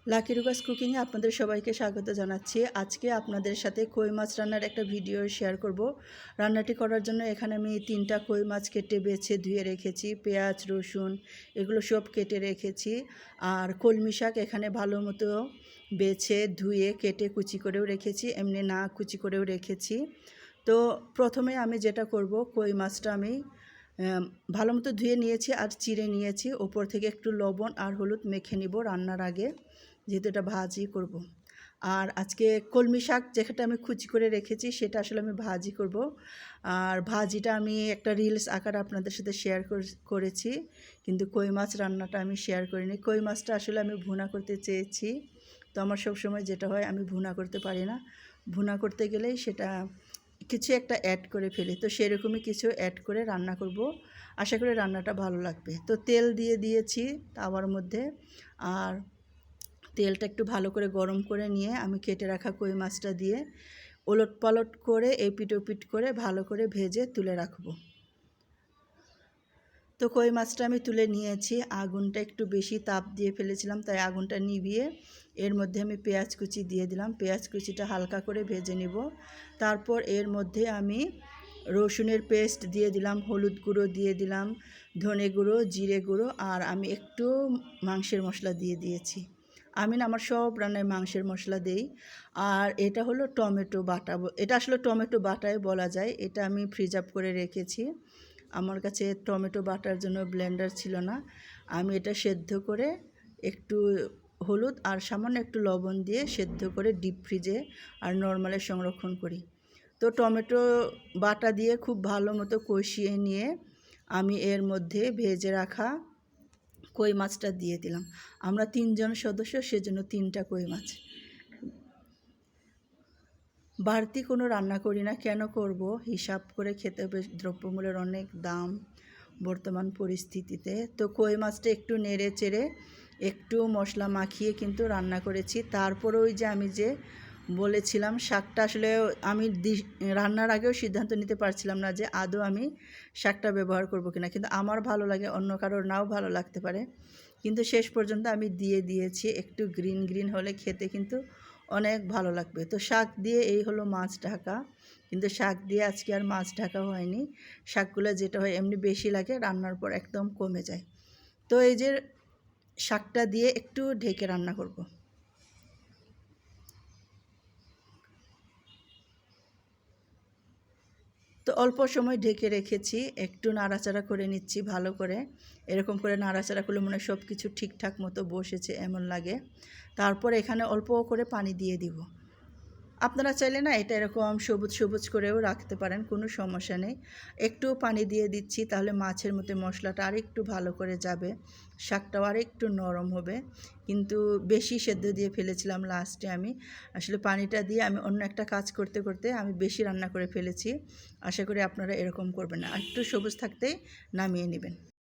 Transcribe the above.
Lucky রুকাস কুকিংয়ে আপনাদের সবাইকে স্বাগত জানাচ্ছি। আজকে আপনাদের সাথে কই মাছ রান্নার একটা ভিডিও শেয়ার করব। রান্নাটি করার জন্য এখানে আমি 3টা কই মাছ কেটে বেছে ধুয়ে রেখেছি। পেঁয়াজ, রসুন এগুলো সব কেটে রেখেছি। আর কলমি শাক এখানে ভালো মতো বেছে ধুয়ে কেটে কুচি করেও রেখেছি, এমনি না কুচি করেও রেখেছি। তো প্রথমে আমি যেটা করব, কই মাছটা আমি ভালো মতো ধুয়ে নিয়েছি আর চিড়ে নিয়েছি। ওপর থেকে একটু লবণ আর হলুদ মেখে নিব রান্নার আগে, যেহেতু এটা ভাজি করব। আর আজকে কলমি শাক যেটা আমি কুচি করে রেখেছি সেটা আসলে আমি ভাজি করব। আর ভাজিটা আমি একটা রিলস আকারে আপনাদের সাথে শেয়ার করেছি, কিন্তু কই মাছ রান্নাটা আমি শেয়ার করিনি। কই মাছটা আসলে আমি ভুনা করতে চেয়েছি, তো আমার সবসময় যেটা হয় আমি ভুনা করতে পারি না। ভুনা করতে গেলেই সেটা কিছু একটা অ্যাড করে ফেলি, তো সেরকমই কিছু অ্যাড করে রান্না করব। আশা করি রান্নাটা ভালো লাগবে। তো তেল দিয়ে দিয়েছি তাওয়ার মধ্যে, আর তেলটা একটু ভালো করে গরম করে নিয়ে আমি কেটে রাখা কই মাছটা দিয়ে ওলট পালট করে এপিট ওপিট করে ভালো করে ভেজে তুলে রাখবো। তো কই মাছটা আমি তুলে নিয়েছি। আগুনটা একটু বেশি তাপ দিয়ে ফেলেছিলাম, তাই আগুনটা নিভিয়ে এর মধ্যে আমি পেঁয়াজ কুচি দিয়ে দিলাম। পেঁয়াজ কুচিটা হালকা করে ভেজে নিব। তারপর এর মধ্যে আমি রসুনের পেস্ট দিয়ে দিলাম, হলুদ গুঁড়ো দিয়ে দিলাম, ধনে গুঁড়ো, জিরে গুঁড়ো, আর আমি একটু মাংসের মশলা দিয়ে দিয়েছি। আমি না আমার সব রান্নায় মাংসের মশলা দেই। আর এটা হলো টমেটো বাটা, এটা আসলে টমেটো বাটাই বলা যায়। এটা আমি ফ্রিজ আপ করে রেখেছি। আমার কাছে টমেটো বাটার জন্য ব্লেন্ডার ছিল না। আমি এটা সেদ্ধ করে একটু হলুদ আর সামান্য একটু লবণ দিয়ে সেদ্ধ করে ডিপ ফ্রিজে আর নর্মালে সংরক্ষণ করি। তো টমেটো বাটা দিয়ে খুব ভালো মতো কষিয়ে নিয়ে আমি এর মধ্যে ভেজে রাখা কই মাছটা দিয়ে দিলাম। আমরা 3 জন সদস্য, সেজন্য 3টা কই মাছ। বাড়তি কোনো রান্না করি না, কেন করব? হিসাব করে খেতে হবে, দ্রব্যমূল্যের অনেক দাম বর্তমান পরিস্থিতিতে। তো কই মাছটা একটু নেড়ে চেড়ে একটু মশলা মাখিয়ে কিন্তু রান্না করেছি। তারপরে ওই যে আমি যে বলেছিলাম শাকটা আসলে আমি রান্নার আগেও সিদ্ধান্ত নিতে পারছিলাম না যে আদৌ আমি শাকটা ব্যবহার করব কিনা, কিন্তু আমার ভালো লাগে, অন্য কারোর নাও ভালো লাগতে পারে, কিন্তু শেষ পর্যন্ত আমি দিয়ে দিয়েছি। একটু গ্রিন গ্রিন হলে খেতে কিন্তু অনেক ভালো লাগবে। তো শাক দিয়ে এই হলো মাছ ঢাকা, কিন্তু শাক দিয়ে আজকে আর মাছ ঢাকা হয়নি। শাকগুলো যেটা হয় এমনি বেশি লাগে, রান্নার পর একদম কমে যায়। তো এই যে শাকটা দিয়ে একটু ঢেকে রান্না করব। তো অল্প সময় ঢেকে রেখেছি, একটু নাড়াচাড়া করে নিচ্ছি ভালো করে। এরকম করে নাড়াচাড়া করলে মনে হয় সব কিছু ঠিকঠাক মতো বসেছে এমন লাগে। তারপর এখানে অল্প করে পানি দিয়ে দিব। আপনারা চাইলে না এটা এরকম সবুজ সবুজ করেও রাখতে পারেন, কোনো সমস্যা নেই। একটু পানি দিয়ে দিচ্ছি, তাহলে মাছের মধ্যে মশলাটা আরেকটু ভালো করে যাবে, শাকটাও আরেকটু নরম হবে। কিন্তু বেশি সেদ্ধ দিয়ে ফেলেছিলাম লাস্টে আমি। আসলে পানিটা দিয়ে আমি অন্য একটা কাজ করতে করতে আমি বেশি রান্না করে ফেলেছি। আশা করি আপনারা এরকম করবেন না, একটু সবুজ থাকতেই নামিয়ে নেবেন।